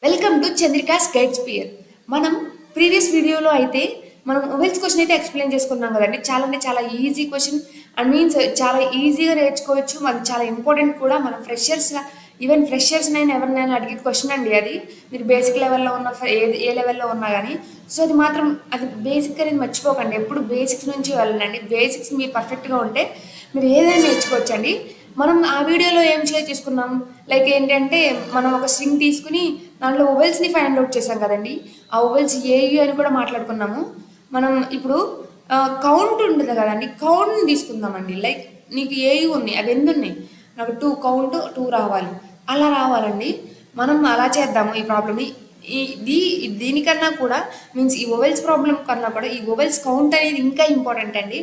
Welcome to Chandrika's guide sphere. మనం previous వీడియోలో అయితే మనం ఓవెల్స్ క్వశ్చన్ అయితే ఎక్స్ప్లెయిన్ చేసుకున్నాం కదండి. చాలా అంటే చాలా ఈజీ క్వశ్చన్ అండ్ మీన్స్ చాలా ఈజీగా నేర్చుకోవచ్చు. మనకి చాలా ఇంపార్టెంట్ కూడా. మనం ఫ్రెషర్స్గా ఈవెన్ ఫ్రెషర్స్నైనా ఎవరినైనా అడిగే క్వశ్చన్ అండి అది. మీరు బేసిక్ లెవెల్లో ఉన్న ఏ లెవెల్లో ఉన్నా కానీ సో అది మాత్రం అది బేసిక్ అనేది మర్చిపోకండి. ఎప్పుడు బేసిక్స్ నుంచి వెళ్ళండి. బేసిక్స్ మీరు పర్ఫెక్ట్గా ఉంటే మీరు ఏదైనా నేర్చుకోవచ్చండి. మనం ఆ వీడియోలో ఏం షేర్ చేసుకున్నాం, లైక్ ఏంటంటే మనం ఒక స్ట్రింగ్ తీసుకుని దాంట్లో ఓవెల్స్ని ఫైండ్ అవుట్ చేసాం కదండి. ఆ ఓవెల్స్ ఏయు అని కూడా మాట్లాడుకున్నాము. మనం ఇప్పుడు కౌంట్ ఉంటుంది కదండి, కౌంట్ని తీసుకుందామండి. లైక్ నీకు ఏయు ఉన్నాయి, అవి ఎన్ని ఉన్నాయి, నాకు కౌంట్ టూ రావాలి, అలా రావాలండి. మనం అలా చేద్దాము ఈ ప్రాబ్లమ్ని. దీనికన్నా కూడా మీన్స్ ఈ ఓవెల్స్ ప్రాబ్లం కన్నా కూడా ఈ ఓవెల్స్ కౌంట్ అనేది ఇంకా ఇంపార్టెంట్ అండి.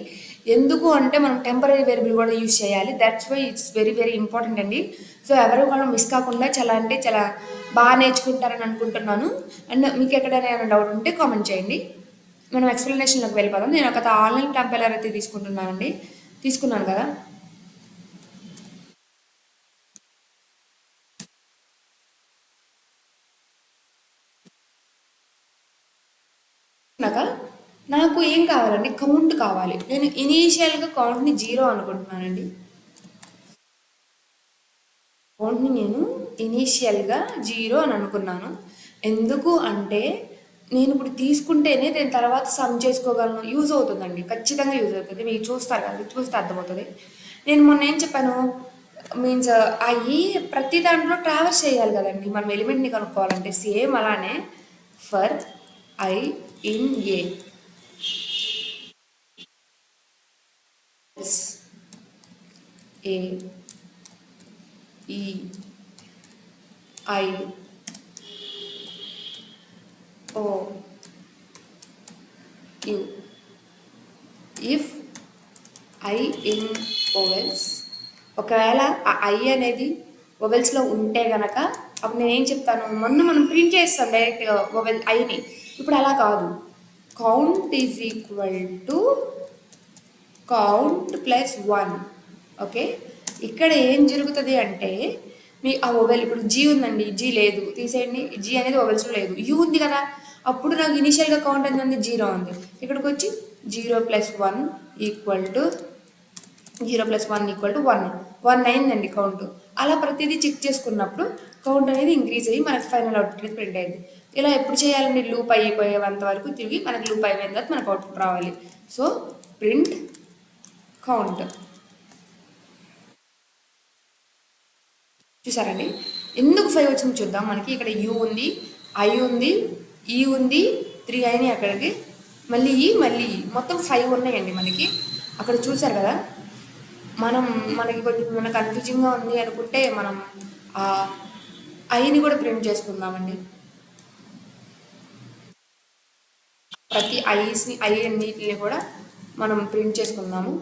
ఎందుకు అంటే మనం టెంపరీ వేరియబుల్ కూడా యూజ్ చేయాలి. That's why it's very very important అండి. సో ఎవరు కూడా మిస్ కాకుండా చాలా అంటే చాలా బాగా నేర్చుకుంటారని అనుకుంటున్నాను. అండ్ మీకు ఎక్కడైనా ఏమైనా డౌట్ ఉంటే కామెంట్ చేయండి. మనం ఎక్స్ప్లెనేషన్లోకి వెళ్ళిపోదాం. నేను ఒక ఆన్లైన్ కంపైలర్ అయితే తీసుకున్నాను కదా. నాకు ఏం కావాలండి, కౌంట్ కావాలి. నేను ఇనీషియల్గా కౌంట్ని 0 అనుకుంటున్నానండి. కౌంట్ని నేను ఇనీషియల్గా 0 అని అనుకున్నాను. ఎందుకు అంటే నేను ఇప్పుడు తీసుకుంటేనే నేను తర్వాత సమ్ చేసుకోగలను. యూజ్ అవుతుందండి, ఖచ్చితంగా యూజ్ అవుతుంది. మీరు చూస్తారు కదా, చూస్తే అర్థమవుతుంది. నేను మొన్న ఏం చెప్పాను, మీన్స్ అవి ప్రతి దాంట్లో ట్రావెల్స్ చేయాలి కదండి మనం ఎలిమెంట్ని కనుక్కోవాలంటే. సేమ్ అలానే for i in a a e i o u if i in vowels, ఒకవేళ ఆ ఐ అనేది ఓవెల్స్లో ఉంటే గనక అప్పుడు నేను ఏం చెప్తాను, మనం ప్రింట్ చేస్తాం డైరెక్ట్ ఓవెల్ ఐని. ఇప్పుడు అలా కాదు, count is equal to count plus 1. Okay, ఇక్కడ ఏం జరుగుతుంది అంటే మీ ఆ ఓవెల్ ఇప్పుడు జీ ఉందండి, జీ లేదు, తీసేయండి. జీ అనేది ఓవెల్స్లో లేదు, యూ ఉంది కదా. అప్పుడు నాకు ఇనిషియల్గా కౌంట్ ఎంత ఉంది, 0 ఉంది. ఇక్కడికి వచ్చి 0 + 1 ఈక్వల్ టు 1 అయిందండి కౌంట్. అలా ప్రతిదీ చెక్ చేసుకున్నప్పుడు కౌంట్ అనేది ఇంక్రీజ్ అయ్యి మనకి ఫైనల్ అవుట్పుట్ ప్రింట్ అయింది. ఇలా ఎప్పుడు చేయాలండి, లూప్ అయిపోయేంత వరకు తిరిగి మనకి లూప్ అయిపోయిన తర్వాత మనకు అవుట్పుట్ రావాలి. So print count. చూసారండి ఎందుకు 5 వచ్చింది చూద్దాం. మనకి ఇక్కడ యూ ఉంది, ఐ ఉంది, ఈ ఉంది, 3 అయినాయి అక్కడికి, మళ్ళీ మొత్తం 5 ఉన్నాయండి మనకి అక్కడ. చూసారు కదా, మనకి కొంచెం కన్ఫ్యూజింగ్గా ఉంది అనుకుంటే మనం ఐని కూడా ప్రింట్ చేసుకుందామండి. ప్రతి ఐ అన్నిటిని కూడా మనం ప్రింట్ చేసుకుందాము,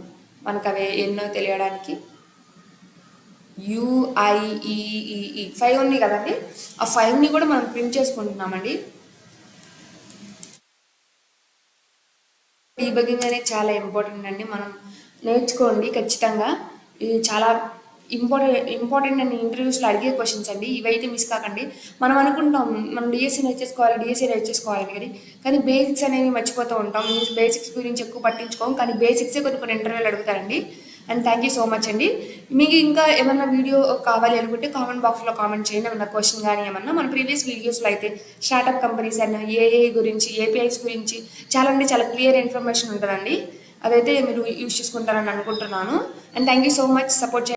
మనకు అవి ఎన్నో తెలియడానికి. యుఐఈఈఈ 5 ఉంది కదండి, ఆ 5ని కూడా మనం ప్రింట్ చేసుకుంటున్నామండి. డీబగ్గింగ్ అనేది చాలా ఇంపార్టెంట్ అండి, మనం నేర్చుకోండి ఖచ్చితంగా. ఇది చాలా ఇంపార్టెంట్ అండి. ఇంటర్వ్యూస్లో అడిగే క్వశ్చన్స్ అండి, ఇవైతే మిస్ కాకండి. మనం అనుకుంటాం మనం డిఎస్సీ నేర్చేసుకోవాలి కానీ బేసిక్స్ అనేవి మర్చిపోతూ ఉంటాం. బేసిక్స్ గురించి ఎక్కువ పట్టించుకోం, కానీ బేసిక్సే కొన్ని ఇంటర్వ్యూలు అడుగుతారండి. And thank you so much అండి. మీకు ఇంకా ఏమన్నా వీడియో కావాలి అనుకుంటే కామెంట్ బాక్స్లో కామెంట్ చేయండి. ఏమన్నా క్వశ్చన్ కానీ ఏమన్నా. మన ప్రీవియస్ వీడియోస్లో అయితే స్టార్టప్ కంపెనీస్ అండ్ ఏఏ గురించి, ఏపీఐస్ గురించి చాలా అంటే చాలా క్లియర్ ఇన్ఫర్మేషన్ ఉంటుందండి. అదైతే మీరు యూజ్ చేసుకుంటారని అనుకుంటున్నాను. And thank you so much, support